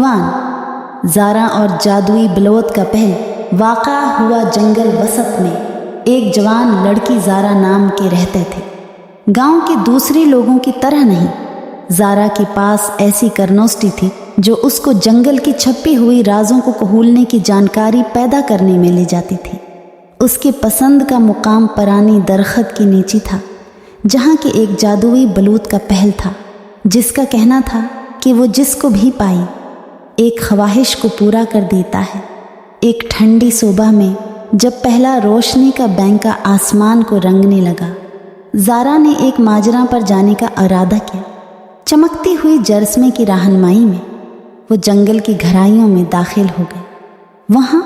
عنوان: زارا اور جادوئی بلوت کا پہل۔ واقع ہوا جنگل وسط میں، ایک جوان لڑکی زارا نام کے رہتے تھے۔ گاؤں کے دوسرے لوگوں کی طرح نہیں، زارا کے پاس ایسی کرنوسٹی تھی جو اس کو جنگل کی چھپی ہوئی رازوں کو کھولنے کی جانکاری پیدا کرنے میں لے جاتی تھی۔ اس کے پسند کا مقام پرانی درخت کی نیچی تھا، جہاں کہ ایک جادوئی بلوت کا پہل تھا، جس کا کہنا تھا کہ وہ جس کو بھی پائی ایک خواہش کو پورا کر دیتا ہے۔ ایک ٹھنڈی صبح میں جب پہلا روشنی کا بینکا آسمان کو رنگنے لگا، زارا نے ایک ماجرا پر جانے کا ارادہ کیا۔ چمکتی ہوئی جرسمے کی رہنمائی میں وہ جنگل کی گہرائیوں میں داخل ہو گئے۔ وہاں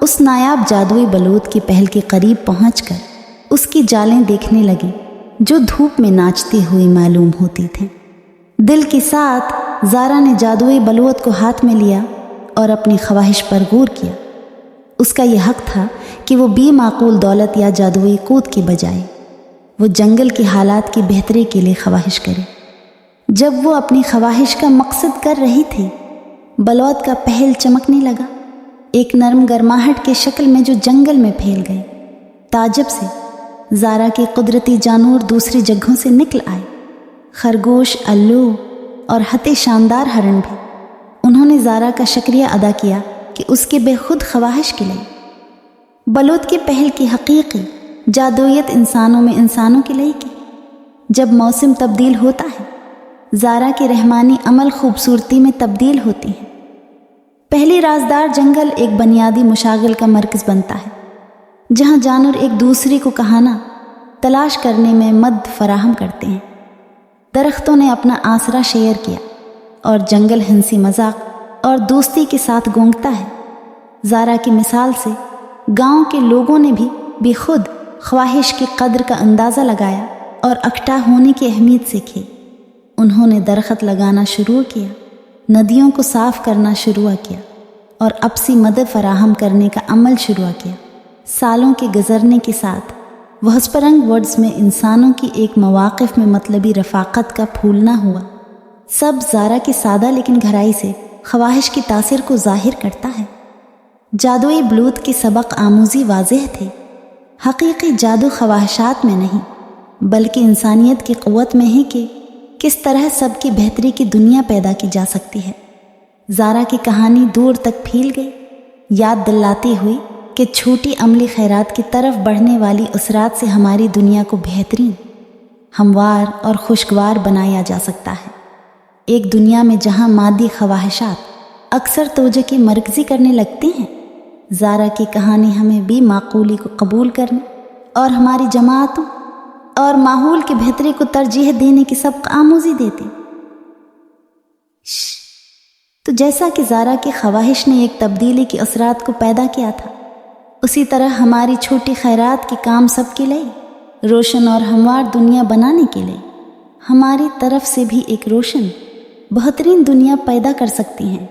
اس نایاب جادوئی بلوت کی پہل کے قریب پہنچ کر اس کی جالیں دیکھنے لگی جو دھوپ میں ناچتی ہوئی معلوم ہوتی تھیں۔ دل کے ساتھ زارا نے جادوئی بلوت کو ہاتھ میں لیا اور اپنی خواہش پر غور کیا۔ اس کا یہ حق تھا کہ وہ بے معقول دولت یا جادوئی قوت کی بجائے وہ جنگل کی حالات کی بہتری کے لیے خواہش کرے۔ جب وہ اپنی خواہش کا مقصد کر رہی تھی، بلوت کا پہل چمکنے لگا، ایک نرم گرماہٹ کے شکل میں جو جنگل میں پھیل گئے۔ تعجب سے زارا کے قدرتی جانور دوسری جگہوں سے نکل آئے، خرگوش، الو اور حتی شاندار ہرن بھی۔ انہوں نے زارا کا شکریہ ادا کیا کہ اس کے بے خود خواہش کے لیے۔ بلوت کی پہل کی حقیقی جادویت انسانوں میں انسانوں کے لیے کی۔ جب موسم تبدیل ہوتا ہے، زارا کے رحمانی عمل خوبصورتی میں تبدیل ہوتی ہیں۔ پہلی رازدار جنگل ایک بنیادی مشاغل کا مرکز بنتا ہے، جہاں جانور ایک دوسرے کو کہانا تلاش کرنے میں مدد فراہم کرتے ہیں۔ درختوں نے اپنا آسرا شیئر کیا اور جنگل ہنسی مذاق اور دوستی کے ساتھ گونگتا ہے۔ زارا کی مثال سے گاؤں کے لوگوں نے بھی بے خود خواہش کی قدر کا اندازہ لگایا اور اکٹھا ہونے کی اہمیت سیکھی۔ انہوں نے درخت لگانا شروع کیا، ندیوں کو صاف کرنا شروع کیا اور آپسی مدد فراہم کرنے کا عمل شروع کیا۔ سالوں کے گزرنے کے ساتھ وہ ہسپرنگ وڈز میں انسانوں کی ایک مواقف میں مطلبی رفاقت کا پھولنا ہوا۔ سب زارا کی سادہ لیکن گہرائی سے خواہش کی تاثیر کو ظاہر کرتا ہے۔ جادوئی بلوت کی سبق آموزی واضح تھی۔ حقیقی جادو خواہشات میں نہیں، بلکہ انسانیت کی قوت میں ہے کہ کس طرح سب کی بہتری کی دنیا پیدا کی جا سکتی ہے۔ زارا کی کہانی دور تک پھیل گئی، یاد دلاتی ہوئی کہ چھوٹی عملی خیرات کی طرف بڑھنے والی اثرات سے ہماری دنیا کو بہترین، ہموار اور خوشگوار بنایا جا سکتا ہے۔ ایک دنیا میں جہاں مادی خواہشات اکثر توجہ کی مرکزی کرنے لگتے ہیں، زارا کی کہانی ہمیں بھی معقولی کو قبول کرنے اور ہماری جماعتوں اور ماحول کی بہتری کو ترجیح دینے کی سبق آموزی دیتے۔ تو جیسا کہ زارا کی خواہش نے ایک تبدیلی کے اثرات کو پیدا کیا تھا، اسی طرح ہماری چھوٹی خیرات کے کام سب کے لیے روشن اور ہموار دنیا بنانے کے لیے ہماری طرف سے بھی ایک روشن، بہترین دنیا پیدا کر سکتی ہیں۔